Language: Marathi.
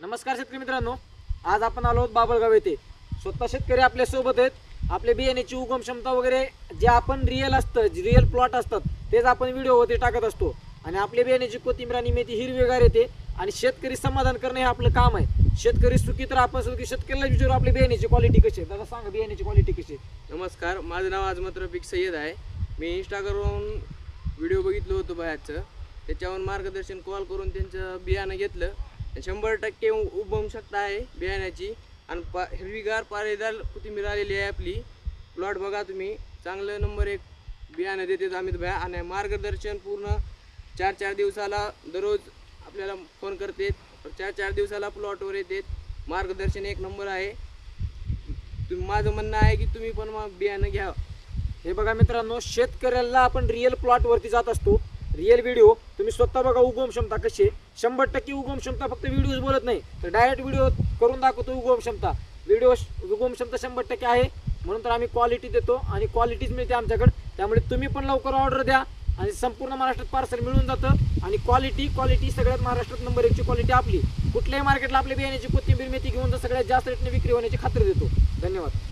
नमस्कार शेतकरी मित्रांनो, आज आपण आलो आहोत बाबळगाव येथे. स्वतः शेतकरी आपल्या सोबत आहेत. आपल्या बियाण्याची उगम क्षमता वगैरे जे आपण रिअल प्लॉट असतात तेच आपण व्हिडिओवरती टाकत असतो. आणि आपल्या बियाण्याची कोथिंबीर आणि मेथी हिरवीगार येते आणि शेतकरी समाधान करणे हे आपलं काम आहे. शेतकरी सुखी तर आपण सुखी. शेतकरीला विचारू आपल्या बियाण्याची क्वालिटी कशी आहे. दादा सांगा बियाण्याची क्वालिटी कशी आहे. नमस्कार, माझं नाव आजमत रफिक सय्यद आहे. मी इंस्टाग्रामवरून व्हिडिओ बघितलं होतं बाहेरचं, त्याच्यावर मार्गदर्शन कॉल करून त्यांचं बियाणं घेतलं. 100% उगम शकता आहे बियाण्याची आणि हिरवीगार पारेदार कोथिंबीर आलेली आहे आपली. प्लॉट बघा तुम्ही, चांगलं नंबर 1 बियाणं देतात अमित भाई. आणि मार्गदर्शन पूर्ण 4-4 दिवसाला दररोज आपल्याला फोन करतात. 4-4 दिवसाला प्लॉटवर येतात. मार्गदर्शन 1 नंबर आहे. माझं म्हणणं आहे की तुम्ही पण मग बियाणं घ्या. हे बघा मित्रांनो, शेतकऱ्याला आपण रिअल प्लॉटवरती जात असतो. रिअल व्हिडिओ तुम्ही स्वतः बघा. उगम क्षमता कशी आहे. 100% उगम क्षमता. फक्त व्हिडिओज बोलत नाही तर डायरेक्ट व्हिडिओ करून दाखवतो. उगम क्षमता उगम क्षमता 100% आहे. म्हणून तर आम्ही क्वालिटी देतो आणि क्वालिटीच मिळते आमच्याकडे. त्यामुळे तुम्ही पण लवकर ऑर्डर द्या आणि संपूर्ण महाराष्ट्रात पार्सल मिळून जातं. आणि क्वालिटी सगळ्यात महाराष्ट्रात नंबर 1ची क्वालिटी आपली. कुठल्याही मार्केटला आपल्या बियाण्याची कोथिंबीर मेथी घेऊन तर सगळ्यात जास्त रेटने विक्री होण्याची खात्री देतो. धन्यवाद.